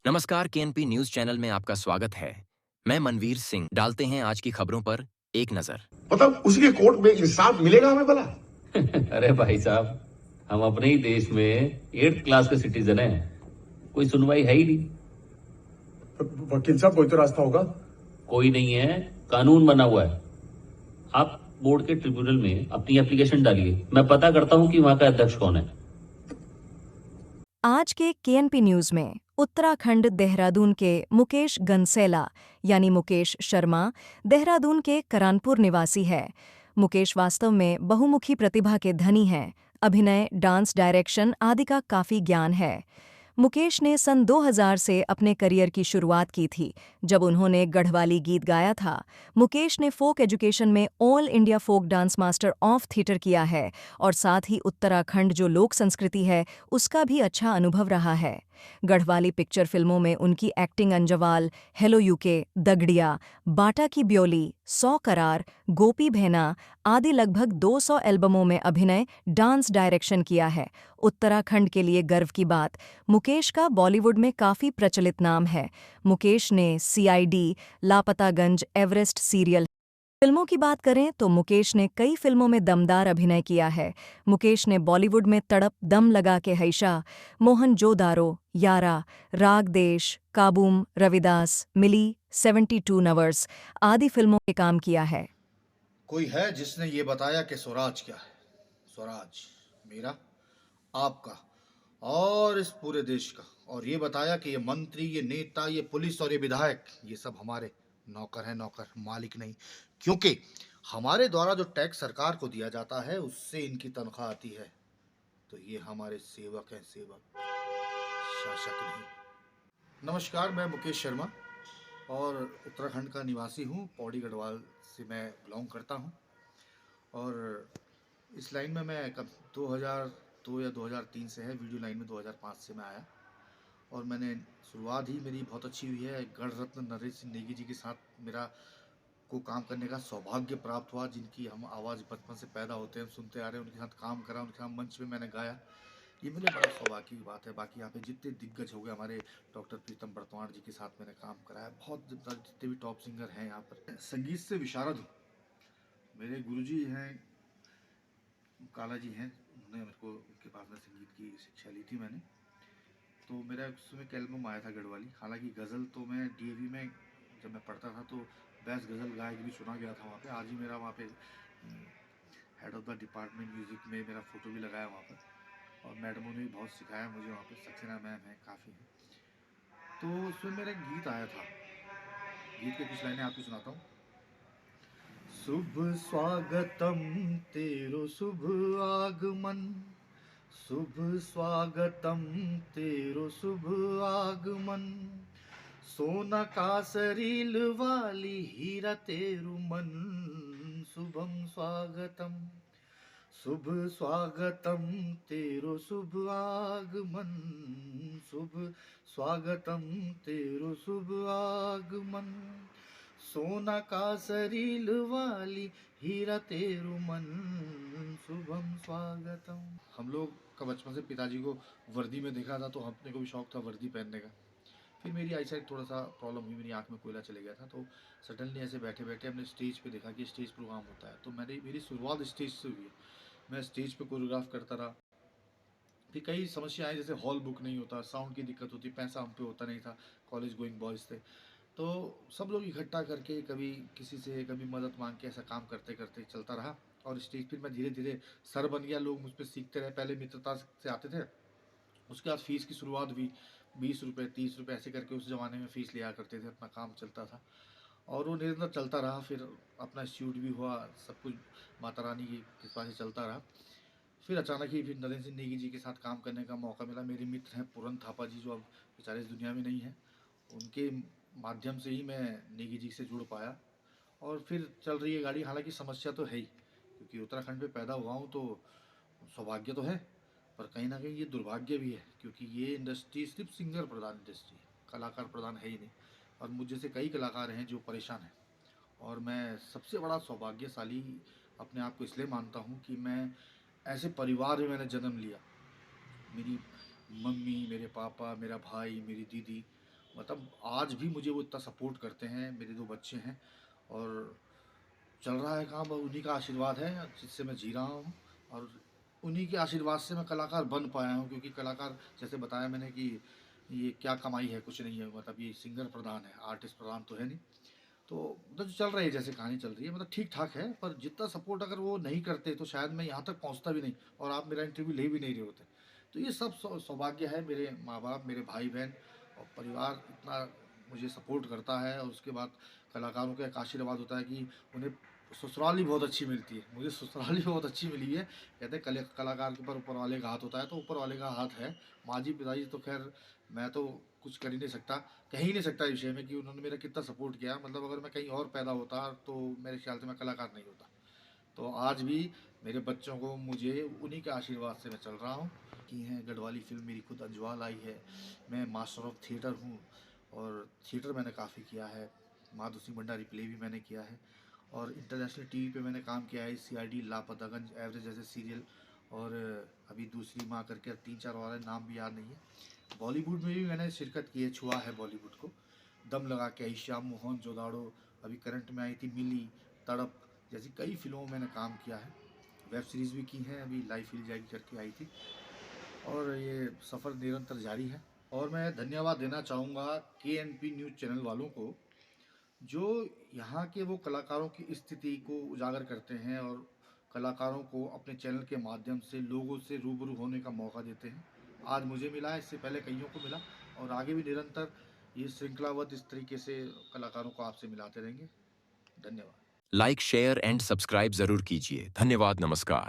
नमस्कार KNP news channel में आपका स्वागत है। मैं मनवीर सिंह। डालते हैं आज की खबरों पर एक नजर। मतलब उसी के कोर्ट में इंसाफ मिलेगा हमें भला? अरे भाई साहब, हम अपने ही देश में 8th क्लास के सिटीजन हैं। कोई सुनवाई है ही नहीं। वकील साहब, कोई तो रास्ता होगा। कोई नहीं है, कानून बना हुआ है। आप बोर्ड के ट्रिब्यूनल में अपनी एप्लीकेशन डालिए, मैं पता करता हूँ कि वहां का अध्यक्ष कौन है। आज के केएनपी न्यूज में उत्तराखंड देहरादून के मुकेश गंसेला यानी मुकेश शर्मा देहरादून के करानपुर निवासी है। मुकेश वास्तव में बहुमुखी प्रतिभा के धनी हैं। अभिनय, डांस, डायरेक्शन आदि का काफी ज्ञान है। मुकेश ने सन 2000 से अपने करियर की शुरुआत की थी, जब उन्होंने गढ़वाली गीत गाया था। मुकेश ने फोक एजुकेशन में all India folk dance master of theatre किया है और साथ ही उत्तराखंड जो लोक संस्कृति है उसका भी अच्छा अनुभव रहा है। गढ़वाली पिक्चर फिल्मों में उनकी एक्टिंग अंजवाल, हेलो यूके, दगड़िया, बाटा की ब्योली, 100 करार, गोपी भेना आदि लगभग 200 एल्बमों में अभिनय, डांस, डायरेक्शन किया है। उत्तराखंड के लिए गर्व की बात, मुकेश का बॉलीवुड में काफी प्रचलित नाम है। मुकेश ने सीआईडी, लापतागंज, एवरेस्ट सीरियल। फिल्मों की बात करें तो मुकेश ने कई फिल्मों में दमदार अभिनय किया है। मुकेश ने बॉलीवुड में तड़प, दम लगा के हैशा, मोहनजोदारो, यारा, राग देश, काबूम, रविदास, मिली, 72 नवर्स आदि फिल्मों में काम किया है। कोई है जिसने ये बताया कि स्वराज क्या है। स्वराज मेरा, आपका और इस पूरे देश का। और ये बताया कि ये मंत्री, ये नेता, ये पुलिस और ये विधायक, ये सब हमारे नौकर हैं, नौकर, मालिक नहीं। क्योंकि हमारे द्वारा जो टैक्स सरकार को दिया जाता है उससे इनकी तनख्वाह आती है। तो ये हमारे सेवक हैं, सेवक, शासक नहीं। नमस्कार, मैं मुकेश शर्मा और उत्तराखंड का निवासी हूँ। पौड़ी गढ़वाल से मैं बिलोंग करता हूँ। और इस लाइन में मैं कब 2002 या 2003 से है। वीडियो लाइन में 2005 से मैं आया और मैंने शुरुआत ही मेरी बहुत अच्छी हुई है। गढ़ रत्न नरेश सिंह नेगी जी के साथ मेरा को काम करने का सौभाग्य प्राप्त हुआ, जिनकी हम आवाज़ बचपन से पैदा होते हैं सुनते आ रहे हैं। उनके साथ काम करा, उनके साथ मंच पे मैंने गाया। ये मेरे बड़ा सौभाग्य की बात है। बाकी यहाँ पे जितने दिग्गज हो गए, हमारे डॉक्टर प्रीतम बर्तवाण जी के साथ मैंने काम करा है। बहुत जितने भी टॉप सिंगर हैं यहाँ पर। संगीत से विशारद हूँ। मेरे गुरुजी हैं, काला जी हैं, उन्होंने मेरे को, उनके पास में संगीत की शिक्षा ली थी मैंने। तो मेरा उस समय एक एल्बम आया था गढ़वाली। हालांकि गज़ल तो मैं डीएवी में जब मैं पढ़ता था तो बेस्ट गज़ल गायक भी चुना गया था वहाँ पे। आज ही मेरा वहाँ पे head of the department music में मेरा फ़ोटो भी लगाया वहाँ पर। और मैडमों ने भी बहुत सिखाया मुझे वहाँ पे। सक्सेना मैम है, काफ़ी है। तो उसमें मेरा एक गीत आया था। गीत के कुछ लाइनें आपको सुनाता हूँ। शुभ स्वागतम तेरो शुभ आगमन, शुभ स्वागतम तेरो शुभ आगमन, सोना का सरील वाली हीरा तेरु मन, शुभम स्वागतम, शुभ स्वागतम तेरो शुभ आगमन, शुभ स्वागतम तेरो शुभ आगमन, सोना का सरील वाली हीरा तेरु मन, शुभम स्वागतम। हम लोग का बचपन से पिताजी को वर्दी में देखा था तो अपने को भी शौक था वर्दी पहनने का। फिर मेरी आई साइड थोड़ा सा प्रॉब्लम हुई, मेरी आंख में कोयला चले गया था। तो सडनली ऐसे बैठे बैठे हमने स्टेज पे देखा कि स्टेज प्रोग्राम होता है। तो मेरी शुरुआत स्टेज से हुई है। मैं स्टेज पे कोरियोग्राफ करता रहा। फिर कई समस्या आई, जैसे हॉल बुक नहीं होता, साउंड की दिक्कत होती, पैसा हम पे होता नहीं था, कॉलेज गोइंग बॉयज़ थे। तो सब लोग इकट्ठा करके कभी किसी से कभी मदद मांग के ऐसा काम करते करते चलता रहा। और स्टेज पर मैं धीरे धीरे सर बन गया। लोग मुझ पर सीखते रहे। पहले मित्रता से आते थे, उसके बाद फ़ीस की शुरुआत हुई। 20 रुपये, 30 रुपये ऐसे करके उस ज़माने में फ़ीस लिया करते थे। अपना काम चलता था और वो निरंतर चलता रहा। फिर अपना इंस्टीट्यूट भी हुआ, सब कुछ माता रानी की कृपा से चलता रहा। फिर अचानक ही फिर नरेंद्र सिंह नेगी जी के साथ काम करने का मौका मिला। मेरे मित्र हैं पूरन थापा जी, जो अब बेचारे इस दुनिया में नहीं हैं। उनके माध्यम से ही मैं नेगी जी से जुड़ पाया और फिर चल रही है गाड़ी। हालांकि समस्या तो है ही, क्योंकि उत्तराखंड में पैदा हुआ हूँ तो सौभाग्य तो है, पर कहीं ना कहीं ये दुर्भाग्य भी है, क्योंकि ये इंडस्ट्री सिर्फ सिंगर प्रधान इंडस्ट्री है, कलाकार प्रधान है ही नहीं। और मुझ जैसे कई कलाकार हैं जो परेशान हैं। और मैं सबसे बड़ा सौभाग्यशाली अपने आप को इसलिए मानता हूँ कि मैं ऐसे परिवार में मैंने जन्म लिया। मेरी मम्मी, मेरे पापा, मेरा भाई, मेरी दीदी मतलब आज भी मुझे वो इतना सपोर्ट करते हैं। मेरे 2 बच्चे हैं और चल रहा है काम, उन्हीं का आशीर्वाद है जिससे मैं जी रहा हूँ और उन्हीं के आशीर्वाद से मैं कलाकार बन पाया हूँ। क्योंकि कलाकार, जैसे बताया मैंने कि ये क्या कमाई है, कुछ नहीं है, मतलब ये सिंगर प्रधान है, आर्टिस्ट प्रधान तो है नहीं। तो मतलब जो चल रही है, जैसे कहानी चल रही है, मतलब ठीक ठाक है। पर जितना सपोर्ट अगर वो नहीं करते तो शायद मैं यहाँ तक पहुँचता भी नहीं और आप मेरा इंटरव्यू ले भी नहीं रहे होते। तो ये सब सौभाग्य है, मेरे माँ बाप, मेरे भाई बहन और परिवार इतना मुझे सपोर्ट करता है। और उसके बाद कलाकारों का एक आशीर्वाद होता है कि उन्हें ससुराल ही बहुत अच्छी मिलती है। मुझे ससुराल ही बहुत अच्छी मिली है। कहते हैं कलाकार के ऊपर ऊपर वाले का हाथ होता है, तो ऊपर वाले का हाथ है। माँ जी पिताजी तो खैर मैं तो कुछ कर ही नहीं सकता, कह ही नहीं सकता इस विषय में कि उन्होंने मेरा कितना सपोर्ट किया। मतलब अगर मैं कहीं और पैदा होता तो मेरे ख्याल से मैं कलाकार नहीं होता। तो आज भी मेरे बच्चों को, मुझे उन्हीं के आशीर्वाद से मैं चल रहा हूँ। की हैं गढ़वाली फिल्म मेरी खुद अजवाल आई है। मैं मास्टर ऑफ थिएटर हूँ और थिएटर मैंने काफ़ी किया है। माधो सिंह भंडारी प्ले भी मैंने किया है और इंटरनेशनल टीवी पे मैंने काम किया है, सीआईडी, लापतागंज, एवरेज जैसे सीरियल। और अभी दूसरी माँ करके 3-4 और है, नाम भी याद नहीं है। बॉलीवुड में भी मैंने शिरकत की है, छुआ है बॉलीवुड को। दम लगा के आई, श्याम मोहन जोदाड़ो, अभी करंट में आई थी मिली, तड़प जैसी कई फिल्मों में मैंने काम किया है। वेब सीरीज़ भी की हैं, अभी लाइफ हिल जाएगी करके आई थी। और ये सफ़र निरंतर जारी है। और मैं धन्यवाद देना चाहूँगा केएनपी न्यूज़ चैनल वालों को, जो यहाँ के वो कलाकारों की स्थिति को उजागर करते हैं और कलाकारों को अपने चैनल के माध्यम से लोगों से रूबरू होने का मौका देते हैं। आज मुझे मिला है, इससे पहले कईयों को मिला और आगे भी निरंतर ये श्रृंखलाबद्ध इस तरीके से कलाकारों को आपसे मिलाते रहेंगे। धन्यवाद। लाइक शेयर एंड सब्सक्राइब जरूर कीजिए। धन्यवाद, नमस्कार।